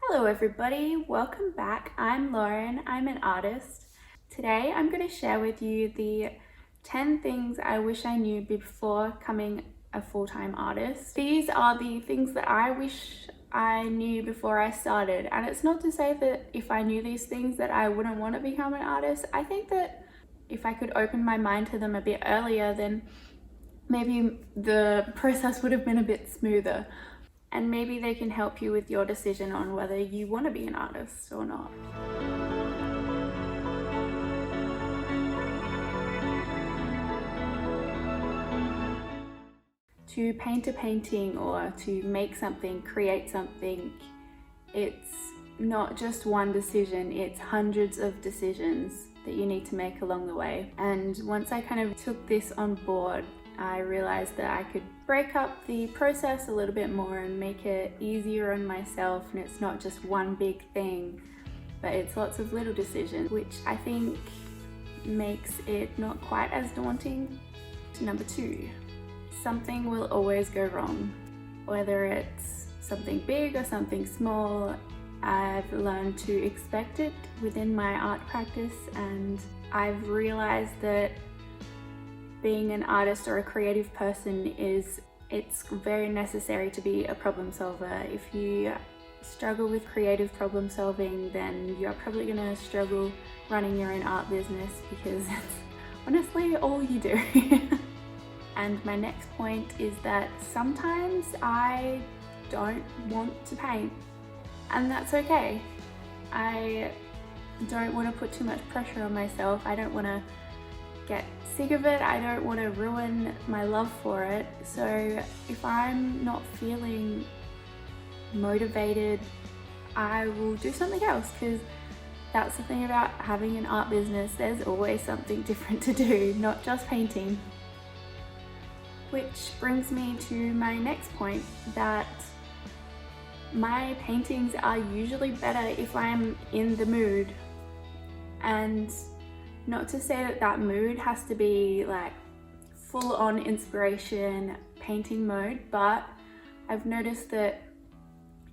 Hello everybody, welcome back. I'm Lauren, I'm an artist. Today I'm going to share with you the 10 things I wish I knew before becoming a full-time artist. These are the things that I wish I knew before I started, and it's not to say that if I knew these things that I wouldn't want to become an artist. I think that if I could open my mind to them a bit earlier, then maybe the process would have been a bit smoother. And maybe they can help you with your decision on whether you want to be an artist or not. To paint a painting or to make something, create something, it's not just one decision, it's hundreds of decisions that you need to make along the way. And once I kind of took this on board, I realized that I could break up the process a little bit more and make it easier on myself, and it's not just one big thing, but it's lots of little decisions, which I think makes it not quite as daunting. Number 2, something will always go wrong, whether it's something big or something small. I've learned to expect it within my art practice, and I've realized that being an artist or a creative person it's very necessary to be a problem solver. If you struggle with creative problem solving, then you're probably going to struggle running your own art business, because it's honestly all you do. And my next point is that sometimes I don't want to paint, and that's okay. I don't want to put too much pressure on myself. I don't want to get sick of it. I don't want to ruin my love for it. So if I'm not feeling motivated, I will do something else, because that's the thing about having an art business. There's always something different to do, not just painting. Which brings me to my next point, that my paintings are usually better if I'm in the mood. And not to say that that mood has to be like full-on inspiration painting mode, but I've noticed that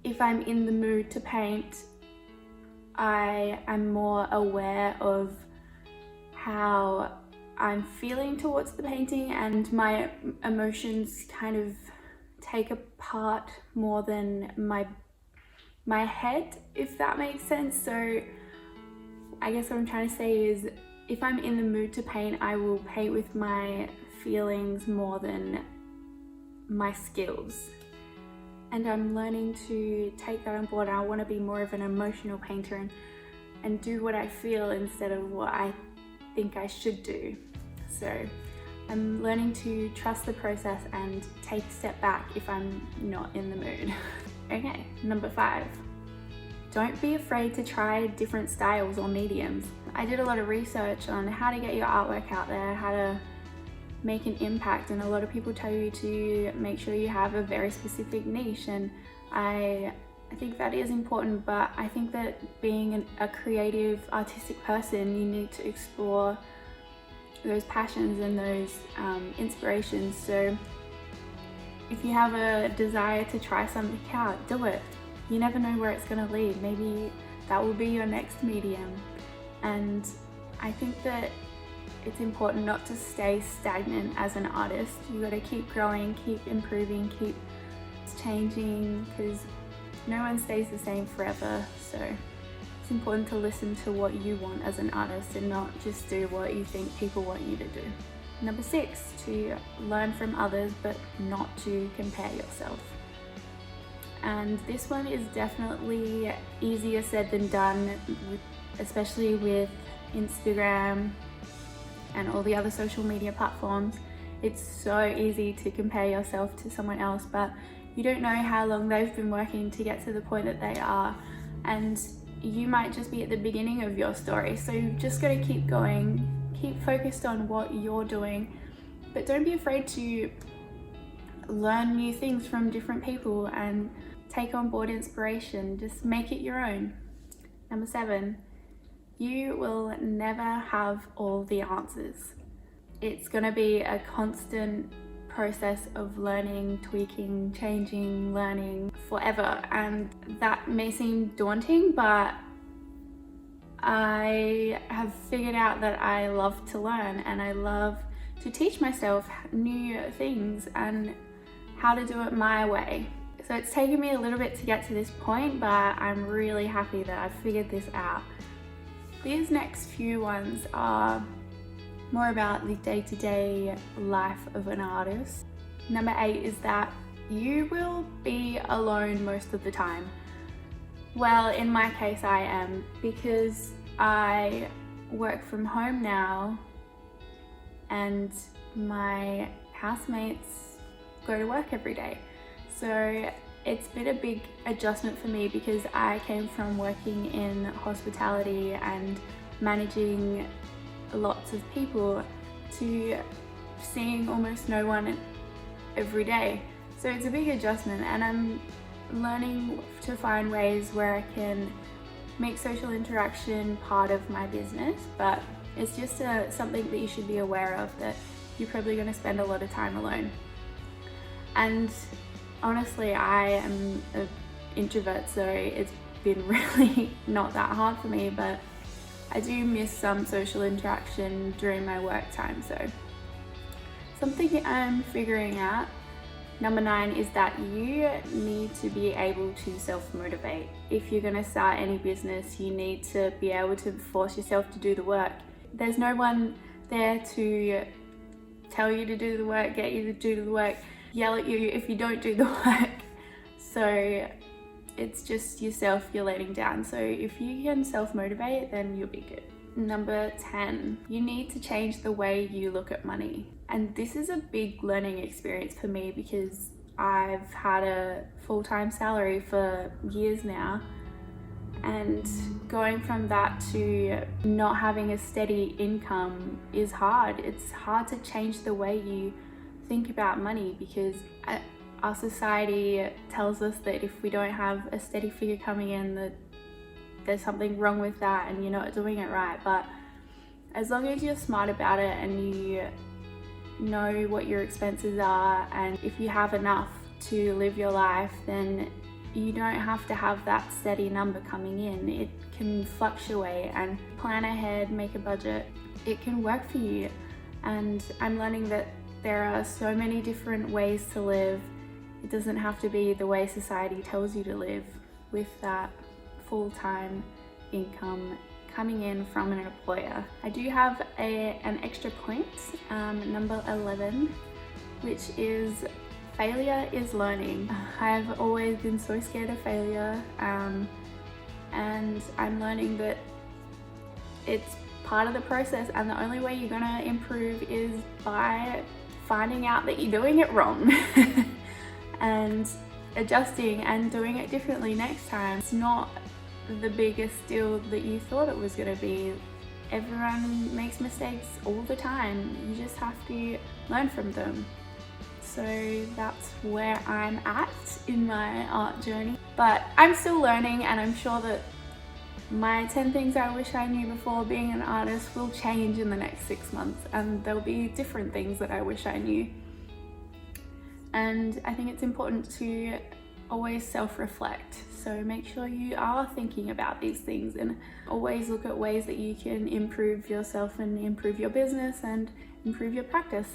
if I'm in the mood to paint, I am more aware of how I'm feeling towards the painting, and my emotions kind of take a part more than my head, if that makes sense. So I guess what I'm trying to say is, if I'm in the mood to paint, I will paint with my feelings more than my skills. And I'm learning to take that on board. I want to be more of an emotional painter and do what I feel instead of what I think I should do. So I'm learning to trust the process and take a step back if I'm not in the mood. Okay, number 5. Don't be afraid to try different styles or mediums. I did a lot of research on how to get your artwork out there, how to make an impact, and a lot of people tell you to make sure you have a very specific niche, and I think that is important, but I think that being a creative, artistic person, you need to explore those passions and those inspirations. So if you have a desire to try something out, do it. You never know where it's going to lead. Maybe that will be your next medium. And I think that it's important not to stay stagnant as an artist. You got to keep growing, keep improving, keep changing, because no one stays the same forever. So it's important to listen to what you want as an artist and not just do what you think people want you to do. Number 6, to learn from others, but not to compare yourself. And this one is definitely easier said than done, especially with Instagram and all the other social media platforms. It's so easy to compare yourself to someone else, but you don't know how long they've been working to get to the point that they are, and you might just be at the beginning of your story. So you've just got to keep going, keep focused on what you're doing, but don't be afraid to learn new things from different people and take on board inspiration. Just make it your own. Number 7, you will never have all the answers. It's going to be a constant process of learning, tweaking, changing, learning forever, and that may seem daunting, but I have figured out that I love to learn and I love to teach myself new things and how to do it my way. So it's taken me a little bit to get to this point, but I'm really happy that I've figured this out. These next few ones are more about the day-to-day life of an artist. Number 8 is that you will be alone most of the time. Well, in my case I am, because I work from home now and my housemates go to work every day. So it's been a big adjustment for me because I came from working in hospitality and managing lots of people to seeing almost no one every day. So it's a big adjustment, and I'm learning to find ways where I can make social interaction part of my business, but it's just something that you should be aware of, that you're probably going to spend a lot of time alone. And honestly, I am an introvert, so it's been really not that hard for me, but I do miss some social interaction during my work time. So something I'm figuring out. Number 9 is that you need to be able to self-motivate. If you're going to start any business, you need to be able to force yourself to do the work. There's no one there to tell you to do the work, get you to do the work, yell at you if you don't do the work. So it's just yourself you're letting down. So if you can self-motivate, then you'll be good. Number 10, you need to change the way you look at money. And this is a big learning experience for me because I've had a full-time salary for years now, and going from that to not having a steady income is hard. It's hard to change the way you think about money because our society tells us that if we don't have a steady figure coming in, that there's something wrong with that and you're not doing it right. But as long as you're smart about it and you know what your expenses are, and if you have enough to live your life, then you don't have to have that steady number coming in. It can fluctuate, and plan ahead, make a budget. It can work for you. And I'm learning that there are so many different ways to live. It doesn't have to be the way society tells you to live, with that full-time income coming in from an employer. I do have an extra point, number 11, which is failure is learning. I've always been so scared of failure, and I'm learning that it's part of the process, and the only way you're gonna improve is by finding out that you're doing it wrong and adjusting and doing it differently next time. It's not the biggest deal that you thought it was going to be. Everyone makes mistakes all the time. You just have to learn from them. So that's where I'm at in my art journey. But I'm still learning, and I'm sure that my 10 things I wish I knew before being an artist will change in the next 6 months, and there'll be different things that I wish I knew. And I think it's important to always self-reflect. So make sure you are thinking about these things, and always look at ways that you can improve yourself and improve your business and improve your practice.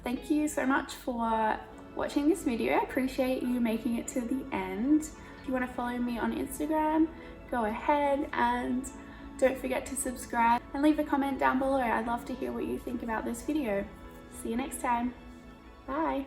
Thank you so much for watching this video. I appreciate you making it to the end. If you want to follow me on Instagram, go ahead, and don't forget to subscribe and leave a comment down below. I'd love to hear what you think about this video. See you next time. Bye.